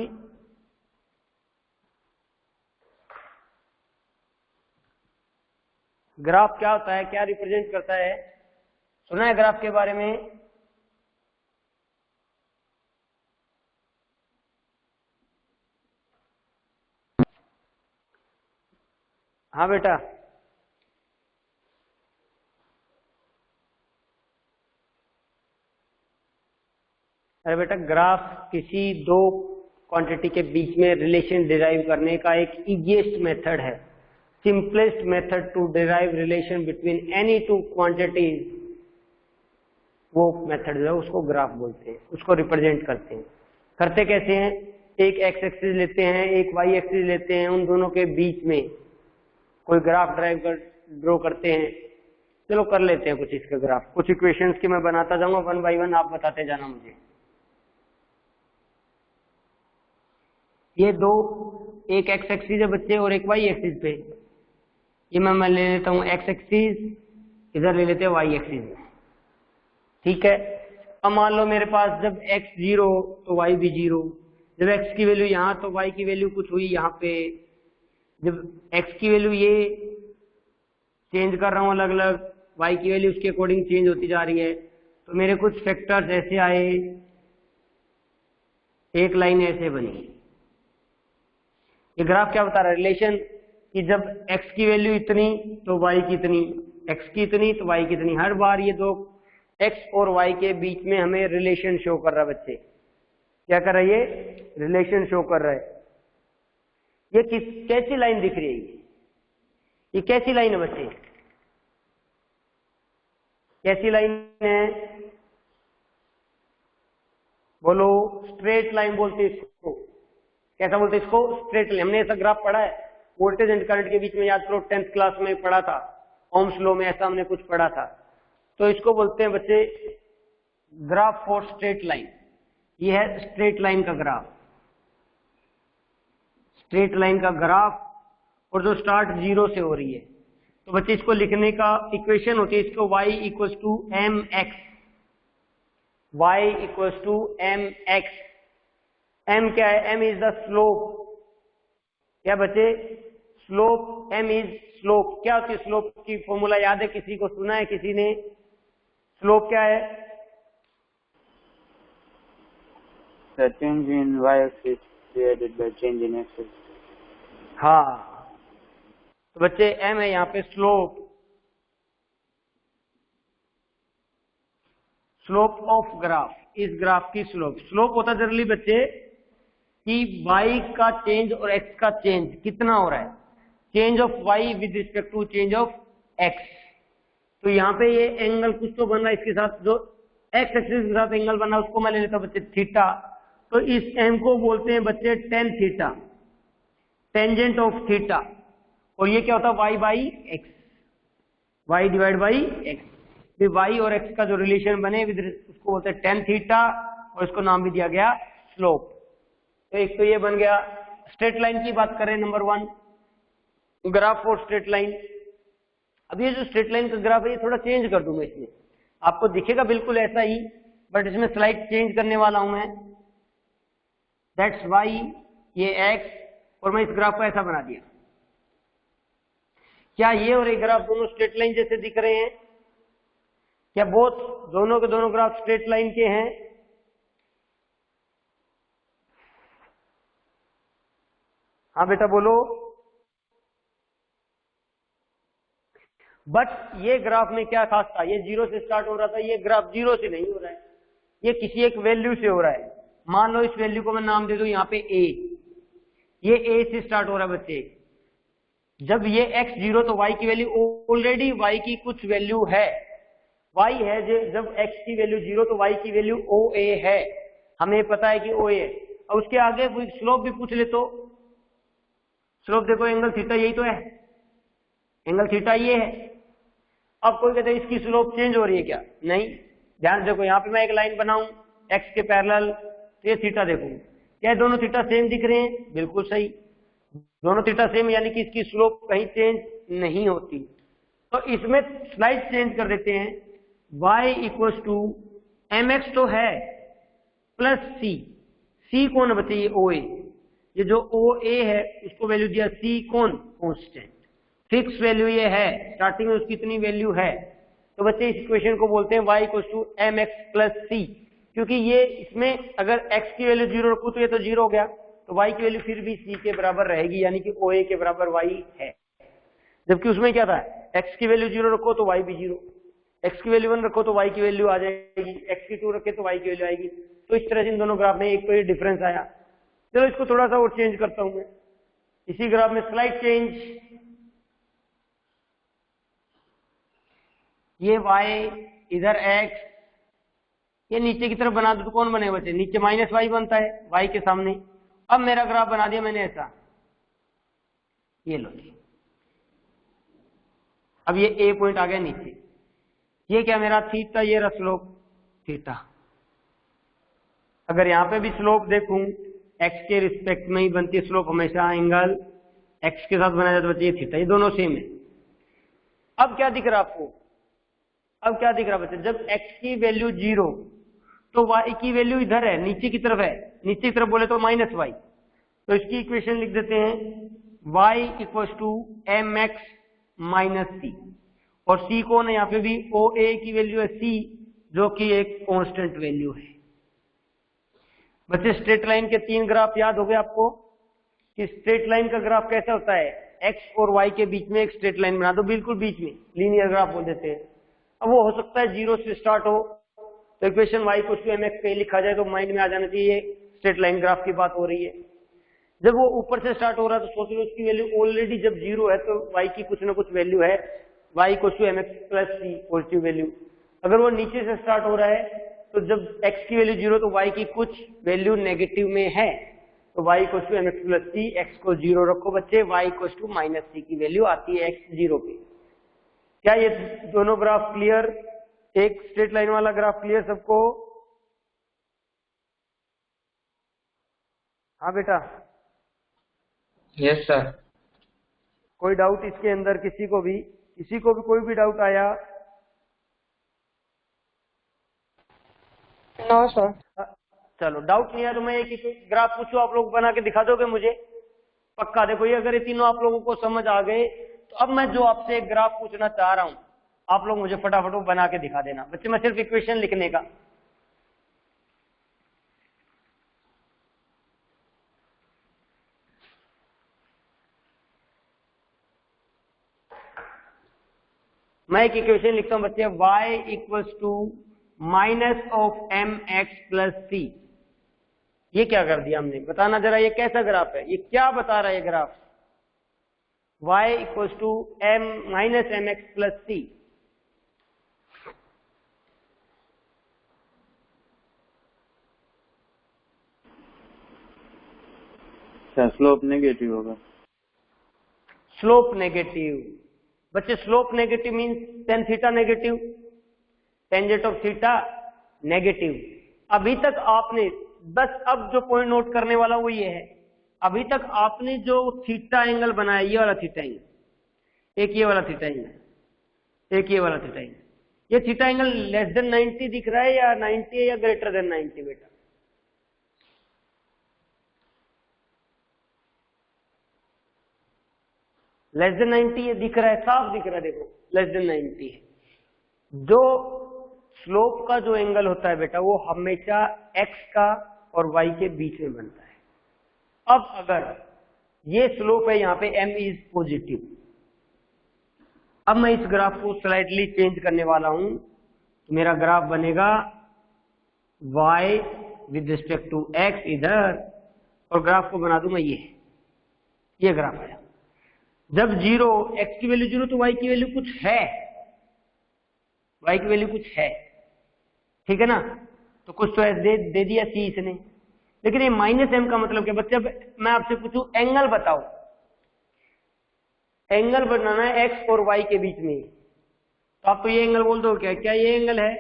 ग्राफ क्या होता है, क्या रिप्रेजेंट करता है? सुना है ग्राफ के बारे में? हाँ बेटा, अरे बेटा ग्राफ किसी दो क्वांटिटी के बीच में रिलेशन डिराइव करने का एक इजीएस्ट मेथड है, simplest method to derive relation between any two quantities, वो मेथड जो है उसको ग्राफ बोलते हैं, उसको रिप्रेजेंट करते हैं। करते कैसे हैं, एक एक्स एक्सिस लेते हैं, एक वाई एक्सिस लेते हैं, उन दोनों के बीच में कोई ग्राफ ड्रॉ करते हैं। चलो कर लेते हैं कुछ इसके ग्राफ, कुछ इक्वेशंस की मैं बनाता जाऊंगा, 1 बाय 1 आप बताते जाना मुझे। ये दो, एक एक्स एक्सिस है बच्चे और एक वाई एक्सिस पे, ये मैं ले लेता हूँ एक्स एक्सिस, इधर ले लेते हैं वाई एक्सिस, ठीक है। अब मान लो मेरे पास जब x 0 तो y भी 0, जब x की वैल्यू यहाँ तो y की वैल्यू कुछ हुई यहाँ पे, जब x की वैल्यू ये चेंज कर रहा हूँ अलग अलग, y की वैल्यू उसके अकॉर्डिंग चेंज होती जा रही है, तो मेरे कुछ फैक्टर्स ऐसे आए, एक लाइन ऐसे बनी। ये ग्राफ क्या बता रहा है, रिलेशन कि जब x की वैल्यू इतनी तो y की इतनी, x की इतनी तो y की इतनी, हर बार ये दो x और y के बीच में हमें रिलेशन शो कर रहा है। बच्चे क्या कर रहा है, ये रिलेशन शो कर रहा है। ये कैसी लाइन दिख रही है, ये कैसी लाइन है बच्चे, कैसी लाइन है बोलो? स्ट्रेट लाइन बोलते हैं इसको। कैसा बोलते हैं इसको? Straight line. हमने ऐसा ग्राफ पढ़ा है वोल्टेज एंड करंट के बीच में, याद करो 10th क्लास में पढ़ा था, ओम्स लॉ में ऐसा हमने कुछ पढ़ा था। तो इसको बोलते हैं बच्चे ग्राफ फॉर स्ट्रेट लाइन। ये है स्ट्रेट लाइन का ग्राफ, स्ट्रेट लाइन का ग्राफ, और जो स्टार्ट 0 से हो रही है। तो बच्चे इसको लिखने का इक्वेशन होती है, इसको y equals to m x, y equals to m x. m क्या है, m इज द स्लोप, क्या बच्चे? Slope, m is slope. क्या होती है स्लोप की फॉर्मूला याद है किसी को, सुना है किसी ने? स्लोप क्या है? The change in y-axis divided by change in x-axis. हाँ, तो बच्चे m है यहाँ पे स्लोप, स्लोप ऑफ ग्राफ, इस ग्राफ की स्लोप। स्लोप होता है जनरली बच्चे कि y का चेंज और x का चेंज कितना हो रहा है, change of y with respect to change of x। तो यहाँ पे ये एंगल कुछ तो बन रहा है इसके साथ, जो x एक्सिस के साथ एंगल बना उसको मैं ले लेता हूँ बच्चे थीटा। तो इस m को बोलते हैं बच्चे tan theta, tangent of theta. और ये क्या होता है, y by x, y divide by x. y और x का जो रिलेशन बने विद उसको बोलते हैं टेन थीटा, और इसको नाम भी दिया गया स्लोप। तो एक तो ये बन गया। स्ट्रेट लाइन की बात करें, number 1 graph for straight line. अब ये जो स्ट्रेट लाइन का ग्राफ है ये थोड़ा चेंज कर दूंगा, इसमें आपको दिखेगा बिल्कुल ऐसा ही, बट इसमें स्लाइड चेंज करने वाला हूं मैं। दैट्स वाई, ये एक्स, और मैं इस ग्राफ को ऐसा बना दिया। क्या ये और ये ग्राफ दोनों स्ट्रेट लाइन जैसे दिख रहे हैं? क्या बोथ दोनों के दोनों ग्राफ स्ट्रेट लाइन के हैं? हाँ बेटा बोलो। बट ये ग्राफ में क्या खास था, ये जीरो से स्टार्ट हो रहा था, ये ग्राफ जीरो से नहीं हो रहा है, ये किसी एक वैल्यू से हो रहा है। मान लो इस वैल्यू को मैं नाम दे दूं यहाँ पे a, ये a से स्टार्ट हो रहा है बच्चे। जब ये x जीरो तो y की वैल्यू ऑलरेडी y की कुछ वैल्यू है, y है। जब x की वैल्यू जीरो तो y की वैल्यू OA है, हमें पता है कि OA है। और उसके आगे कोई स्लोप भी पूछ ले तो स्लोप देखो, एंगल थीटा यही तो है, एंगल थीटा ये है। अब कोई कहते हैं इसकी स्लोप चेंज हो रही है क्या? नहीं। ध्यान देखो, यहाँ पे मैं एक लाइन बनाऊं x के पैरेलल, तो ये थीटा देखो, क्या दोनों थीटा सेम दिख रहे हैं? बिल्कुल सही, दोनों थीटा सेम, यानी कि इसकी स्लोप कहीं चेंज नहीं होती। तो इसमें स्लाइड चेंज कर देते हैं, y इक्वल्स टू mx तो है प्लस c कौन है बच्चे? ये OA, ये जो OA है उसको वैल्यू दिया c कौन? कांस्टेंट, फिक्स वैल्यू ये है, स्टार्टिंग में उसकी इतनी वैल्यू है। तो बच्चे इस इक्वेशन को बोलते हैं y equals to mx plus c, क्योंकि ये इसमें अगर x की वैल्यू जीरो रखूं तो ये तो जीरो हो गया, तो y की वैल्यू फिर भी c के बराबर रहेगी, यानी कि OA के बराबर y है। जबकि उसमें क्या था, x की वैल्यू जीरो रखो तो y भी जीरो, x की वैल्यू 1 रखो तो y की वैल्यू आ जाएगी, x की 2 रखे तो y की वैल्यू आएगी। तो इस तरह से इन दोनों ग्राफ में एक तो ये डिफरेंस आया। चलो इसको थोड़ा सा और चेंज करता हूं मैं, इसी ग्राफ में स्लाइड चेंज। ये y, इधर x, ये नीचे की तरफ बना दो तो कौन बने बच्चे? नीचे माइनस y बनता है y के सामने। अब मेरा ग्राफ बना दिया मैंने ऐसा, ये लो जी। अब ये a पॉइंट आ गया नीचे, ये क्या मेरा थीटा, ये रहा स्लोप थीटा। अगर यहाँ पे भी स्लोप देखूं, x के रिस्पेक्ट में ही बनती है स्लोप हमेशा, एंगल x के साथ बनाया जाता है बच्चे, ये थीटा, ये दोनों सेम है। अब क्या दिख रहा है आपको? अब क्या दिख रहा है बच्चे? जब x की वैल्यू जीरो तो y की वैल्यू इधर है, नीचे की तरफ है, नीचे की तरफ बोले तो माइनस y। तो इसकी इक्वेशन लिख देते हैं, y equals to mx minus c, और c कौन है? यहाँ पे भी OA की वैल्यू है c, जो कि एक कांस्टेंट वैल्यू है। बच्चे स्ट्रेट लाइन के 3 ग्राफ याद हो गए आपको कि स्ट्रेट लाइन का ग्राफ कैसा होता है? x और y के बीच में एक स्ट्रेट लाइन बना दो, बिल्कुल बीच में, लीनियर ग्राफ बोल देते हैं। अब वो हो सकता है जीरो से स्टार्ट हो, तो equation y equals to mx कहीं लिखा जाए तो माइंड में आ जाना चाहिए स्ट्रेट लाइन ग्राफ की बात हो रही है। जब वो ऊपर से स्टार्ट हो रहा है तो सोच लो उसकी वैल्यू ऑलरेडी जब जीरो है तो y की कुछ ना कुछ वैल्यू है, y equals to mx plus c positive value. अगर वो नीचे से स्टार्ट हो रहा है तो जब x की वैल्यू जीरो तो y की कुछ वैल्यू नेगेटिव में है, तो y equals to mx plus c, x को जीरो रखो बच्चे, y equals to minus c की वैल्यू आती है x जीरो पे। क्या ये दोनों ग्राफ क्लियर? एक स्ट्रेट लाइन वाला ग्राफ क्लियर सबको? हाँ बेटा, Yes sir. कोई डाउट इसके अंदर? किसी को भी कोई भी डाउट आया? No, sir. चलो डाउट नहीं है तो मैं एक ग्राफ पूछूं, आप लोग बना के दिखा दोगे मुझे? पक्का? देखो ये अगर ये तीनों आप लोगों को समझ आ गए तो अब मैं जो आपसे एक ग्राफ पूछना चाह रहा हूं आप लोग मुझे फटाफट वो बना के दिखा देना बच्चे। मैं सिर्फ इक्वेशन लिखने का, मैं एक इक्वेशन लिखता हूं बच्चे, y equals to minus of m x plus c. ये क्या कर दिया हमने, बताना जरा ये कैसा ग्राफ है, ये क्या बता रहा है ये graph, y equals to m minus m x plus c. Slope negative होगा। स्लोप नेगेटिव बच्चे, slope negative means tan theta negative, tangent of theta negative. अभी तक आपने बस, अब जो पॉइंट नोट करने वाला वो ये है, अभी तक आपने जो थीटा एंगल बनाया, ये वाला थीटा एंगल, एक ये वाला थीटा एंगल, एक ये वाला थीटा एंगल, ये थीटा एंगल लेस देन 90 दिख रहा है या 90 है या ग्रेटर देन 90 बेटा? लेस देन 90 ये दिख रहा है, साफ दिख रहा है, देखो लेस देन 90 है। जो स्लोप का जो एंगल होता है बेटा, वो हमेशा x का और y के बीच में बनता है। अब अगर ये स्लोप है, यहाँ पे m इज पॉजिटिव, अब मैं इस ग्राफ को स्लाइडली चेंज करने वाला हूं, तो मेरा ग्राफ बनेगा y with respect to x इधर, और ग्राफ को बना दूं मैं ये ग्राफ है। जब जीरो, x की वैल्यू जीरो, तो y की वैल्यू कुछ है, y की वैल्यू कुछ है, ठीक है ना? तो कुछ तो दे दिया सी इसने, लेकिन ये माइनस एम का मतलब क्या बच्चे? अब मैं आपसे पूछूं एंगल बताओ, एंगल बनाना है x और y के बीच में, तो आप तो ये एंगल बोल दो, क्या ये एंगल है?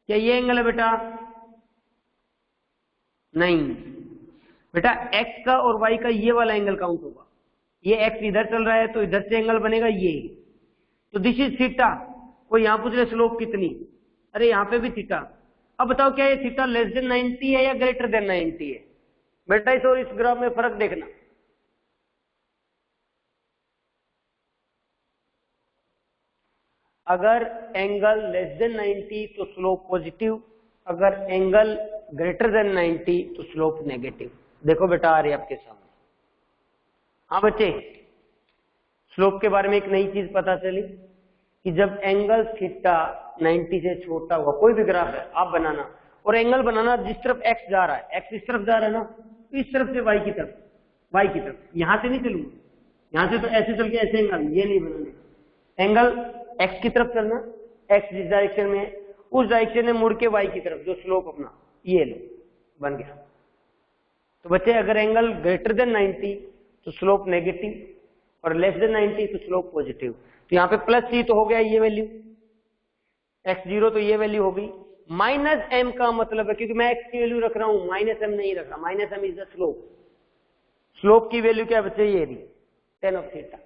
क्या ये एंगल है बेटा? नहीं बेटा, x का और y का ये वाला एंगल काउंट होगा। ये x इधर चल रहा है तो इधर से एंगल बनेगा ये, तो दिस इज थीटा। कोई यहां पूछ रहे स्लोप कितनी, अरे यहां पे भी थीटा। अब बताओ क्या ये थीटा लेस देन 90 है या ग्रेटर देन 90 है बेटा? इस और इस ग्राफ में फर्क देखना। अगर एंगल लेस देन 90 तो स्लोप पॉजिटिव, अगर एंगल ग्रेटर देन 90 तो स्लोप नेगेटिव। देखो बेटा आ रही है आपके सामने। हाँ बच्चे, स्लोप के बारे में एक नई चीज पता चली कि जब एंगल थीटा 90 से छोटा हुआ, कोई भी ग्राफ है आप बनाना, और एंगल बनाना जिस तरफ x जा रहा है, x इस तरफ जा रहा है ना, तो इस तरफ से y की तरफ, यहां से नहीं चलूंगा, यहां से तो ऐसे चल के ऐसे एंगल, ये नहीं बनाने, एंगल x की तरफ चलना, x जिस डायरेक्शन में है उस डायरेक्शन में मुड़ के y की तरफ, जो स्लोप अपना ये लो बन गया। तो बच्चे अगर एंगल ग्रेटर देन 90 तो स्लोप नेगेटिव, और लेस देन 90 तो स्लोप पॉजिटिव। तो यहाँ पे प्लस सी तो हो गया ये वैल्यू, x0 तो ये वैल्यू होगी। माइनस m का मतलब है, क्योंकि मैं x की वैल्यू रख रहा हूं, माइनस m नहीं रख रहा, minus m is the slope. Slope की वैल्यू क्या बच्चे? ये रही tan ऑफ थीटा।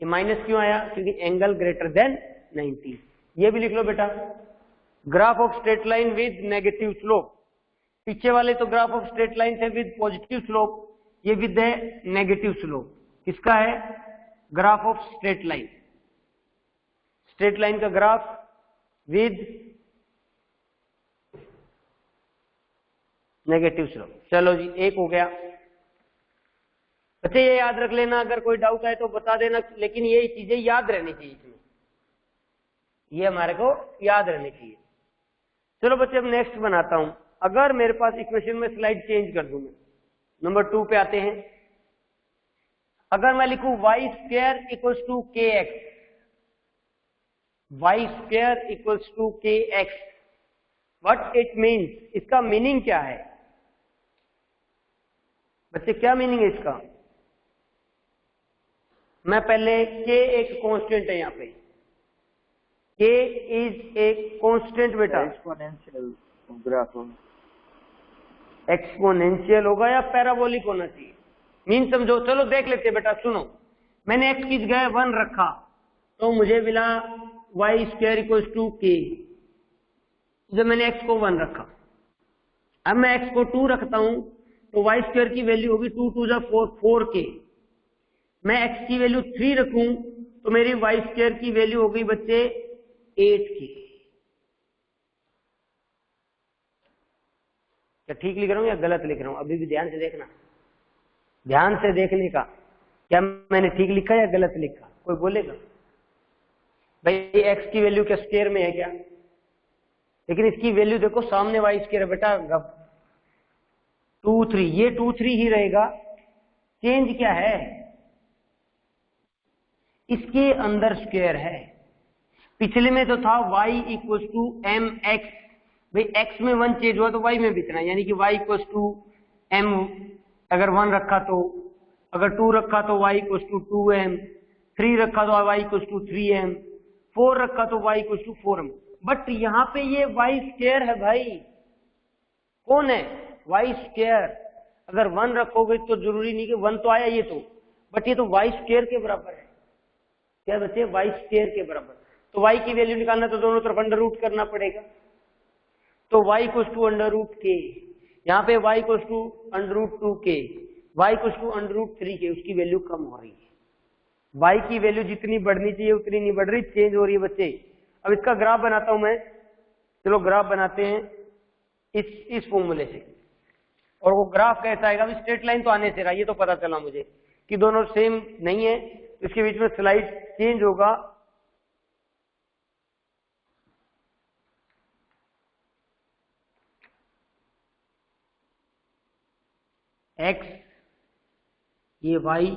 ये माइनस क्यों आया? क्योंकि एंगल ग्रेटर देन 90। ये भी लिख लो बेटा, graph of straight line with negative slope. पीछे वाले तो ग्राफ ऑफ स्ट्रेट लाइन थे विद पॉजिटिव स्लोप, ये विद है नेगेटिव स्लोप। किसका है? Graph of straight line, straight line का ग्राफ विद नेगेटिव स्लोप। चलो जी, एक हो गया बच्चे, ये याद रख लेना, अगर कोई डाउट है तो बता देना, लेकिन ये चीजें याद रहनी चाहिए इसमें, ये हमारे को याद रहनी चाहिए। चलो बच्चे, अब नेक्स्ट बनाता हूं। अगर मेरे पास इक्वेशन में स्लाइड चेंज कर दूं, मैं नंबर 2 पे आते हैं। अगर मैं लिखूं y square equals to k x, y square equals to k x, what it means, इसका मीनिंग क्या है बच्चे? क्या मीनिंग है इसका? मैं पहले के एक कांस्टेंट है, यहाँ पे के इज एक कांस्टेंट बेटा, एक्सपोनेंशियल ग्राफ होगा, एक्सपोनेंशियल होगा या पैराबोलिक होना चाहिए, मीन समझो। चलो देख लेते हैं बेटा, सुनो, मैंने x की जगह 1 रखा तो मुझे मिला वाई स्क्वायर इक्वल्स टू के। जब मैंने x को 1 रखा, अब मैं x को 2 रखता हूं तो वाई स्क्वायर की वैल्यू होगी 2 2 जा 4, 4 के। मैं x की वैल्यू 3 रखूं तो मेरी वाई स्क्वायर की वैल्यू होगी बच्चे 8 की। क्या ठीक लिख रहा हूं या गलत लिख रहा हूं? अभी भी ध्यान से देखना, ध्यान से देखने का, क्या मैंने ठीक लिखा या गलत लिखा? कोई बोलेगा भाई x की वैल्यू क्या स्क्वायर में है क्या? लेकिन इसकी वैल्यू देखो सामने वाई स्क्वायर है बेटा, 2 3, ये 2 3 ही रहेगा। चेंज क्या है, इसके अंदर स्क्वायर है। पिछले में तो था y equal to m x, भाई x में 1 चेंज हुआ तो y में भी इतना, यानी कि y इक्वल टू m, अगर 1 रखा तो, अगर 2 रखा तो y इक्वल टू 2m, 3 रखा तो y इक्वल टू 3m, 4 रखा तो y equal to 4m। But यहाँ पे ये y स्क्वायर है भाई, कौन है y स्क्वायर। अगर 1 रखोगे तो जरूरी नहीं कि 1 तो आया ये तो, बट ये तो y स्क्वायर के बराबर है। क्या बच्चे, y स्क्वायर के बराबर। तो y की वैल्यू निकालना तो दोनों तरफ अंडर रूट करना पड़ेगा। तो y equal to under root k, यहाँ पे y equal to under root 2 k, y equal to under root 3 k, उसकी वैल्यू कम हो रही है। y की वैल्यू जितनी बढ़नी चाहिए उतनी नहीं बढ़ रही, चेंज हो रही है बच्चे। अब इसका ग्राफ बनाता हूं मैं, चलो ग्राफ बनाते हैं इस फॉर्मूले से। और वो ग्राफ कैसा आएगा, स्ट्रेट लाइन तो आने से रहा, ये तो पता चला मुझे कि दोनों सेम नहीं है, इसके बीच में स्लाइड चेंज होगा। x, ये y।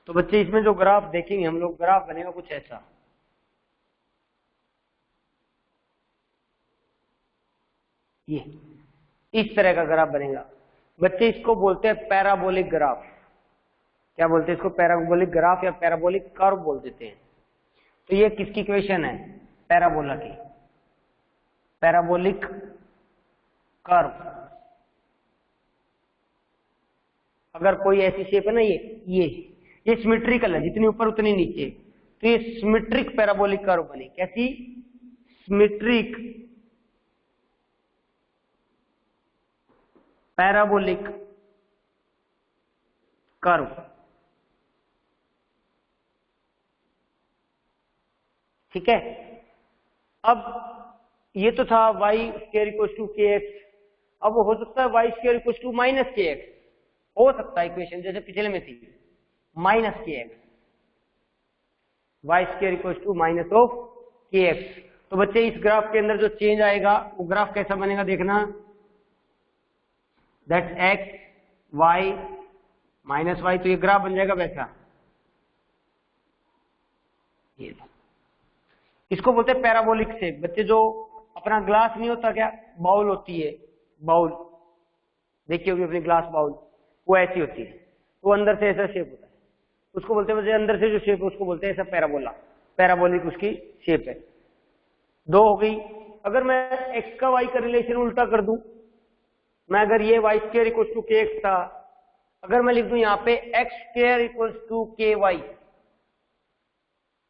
तो बच्चे इसमें जो ग्राफ देखेंगे हम लोग, ग्राफ बनेगा कुछ ऐसा। ये इस तरह का ग्राफ बनेगा बच्चे, इसको बोलते हैं पैराबोलिक ग्राफ। क्या बोलते हैं इसको, पैराबोलिक ग्राफ या पैराबोलिक कर्व बोल देते हैं। तो ये किसकी इक्वेशन है, पैराबोला की, पैराबोलिक कर्व। अगर कोई ऐसी शेप है ना, ये सिमेट्रिकल है, जितनी ऊपर उतनी नीचे, तो ये सिमेट्रिक पैराबोलिक कर्व बने। कैसी, सिमेट्रिक पैराबोलिक कर्व। ठीक है। अब ये तो था y square equal to k x, अब हो सकता है y square equal to minus k x, हो सकता है इक्वेशन जैसे पिछले में थी, minus k x, y square equal to minus of k x. तो बच्चे इस ग्राफ के अंदर जो चेंज आएगा वो ग्राफ कैसा बनेगा देखना, that x y minus y, तो ये ग्राफ बन जाएगा वैसा। ये इसको बोलते हैं पैराबोलिक शेप। बच्चे जो अपना ग्लास नहीं होता क्या, बाउल होती है, बाउल देखिए होगी अपनी ग्लास बाउल, वो ऐसी होती है, वो अंदर से ऐसा शेप होता है, उसको बोलते हैं बच्चे अंदर से जो शेप है उसको बोलते हैं ऐसा पैराबोला, पैराबोलिक उसकी शेप है। दो हो गई। अगर मैं x का y का रिलेशन उल्टा कर दूं, मैं अगर ये Y square equal to k x था, अगर मैं लिख दूं यहाँ पे x square equal to k Y,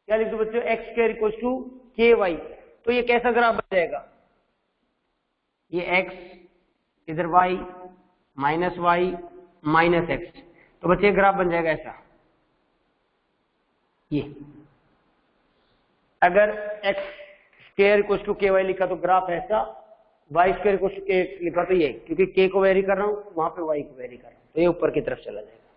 क्या लिख दूं बच्चों, x square equal to k Y, तो ये कैसा ग्राफ बन जाएगा, ये x इधर y minus y minus x, तो बच्चे ग्राफ बन जाएगा ऐसा। ये अगर x square equal to k y लिखा तो ग्राफ ऐसा, y square equal to k x लिखा तो ये, क्योंकि के को वेरी कर रहा हूं वहां पे वाई को वेरी कर रहा हूं, तो ये ऊपर की तरफ चला जाएगा।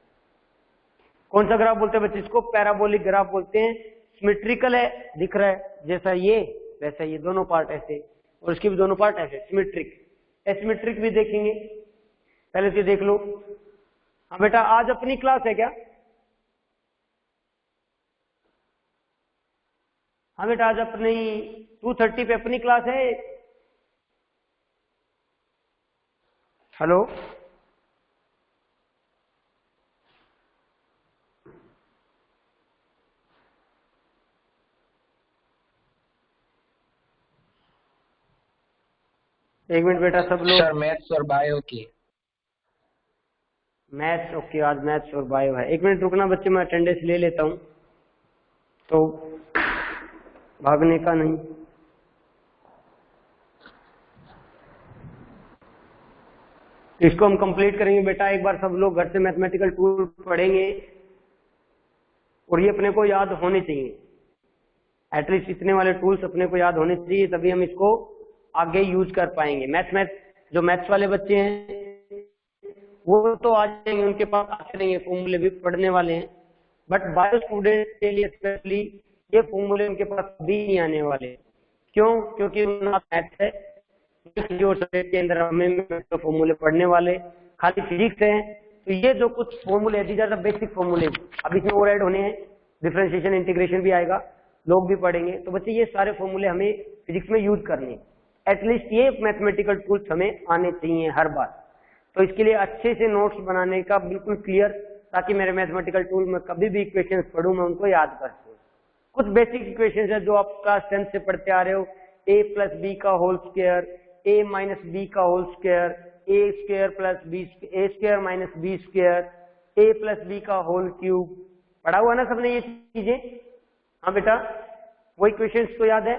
कौन सा ग्राफ बोलते हैं बच्चे इसको, पैराबोलिक ग्राफ बोलते हैं। सिमेट्रिकल है, दिख रहा है जैसा ये वैसा ये, दोनों पार्ट ऐसे और इसके भी दोनों पार्ट ऐसे, सिमेट्रिक। एसिमेट्रिक भी देखेंगे, पहले से देख लो। हाँ बेटा आज अपनी क्लास है क्या, हाँ बेटा आज अपनी 2:30 पे अपनी क्लास है। हेलो, एक मिनट बेटा सब लोग। सर मैथ्स और बायो की, मैथ्स, ओके आज मैथ्स और बायो है। एक मिनट रुकना बच्चे, मैं अटेंडेंस ले लेता हूं, तो भागने का नहीं। इसको हम कंप्लीट करेंगे बेटा, एक बार सब लोग घर से मैथमेटिकल टूल पढ़ेंगे और ये अपने को याद होने चाहिए, एटलीस्ट इतने वाले टूल्स अपने को याद होने चाहिए, तभी हम इसको आगे यूज कर पाएंगे। जो मैथ्स वाले बच्चे हैं वो तो आ जाएंगे, उनके पास आते रहेंगे, फॉर्मूले भी पढ़ने वाले हैं, बट बायो स्टूडेंट के लिए स्पेशली ये फॉर्मूले उनके पास कभी नहीं आने वाले। क्यों? क्योंकि उनका मैथ है, और सब्जेक्ट के अंदर हमें तो फॉर्मूले पढ़ने वाले, खाली फिजिक्स है तो ये जो कुछ फॉर्मूले है, दीज आर द बेसिक फॉर्मूले। अब इसमें और ऐड होने हैं, डिफरेंशिएशन इंटीग्रेशन भी आएगा, लोग भी पढ़ेंगे। तो बच्चे ये सारे फॉर्मूले हमें फिजिक्स में यूज करने, एटलीस्ट ये मैथमेटिकल टूल्स हमें आने चाहिए हर बार। तो इसके लिए अच्छे से नोट्स बनाने का बिल्कुल क्लियर, ताकि मेरे मैथमेटिकल टूल में कभी भी इक्वेशंस पढ़ूं मैं उनको याद कर सकूं। कुछ बेसिक इक्वेशंस है जो आप क्लास 10 से पढ़ते आ रहे हो, a प्लस बी का whole square, a minus b का whole square, a square plus b, a square minus b square, a plus b का होल क्यूब, पढ़ा हुआ ना सबने ये चीजें? हाँ बेटा, वो इक्वेशंस तो याद है?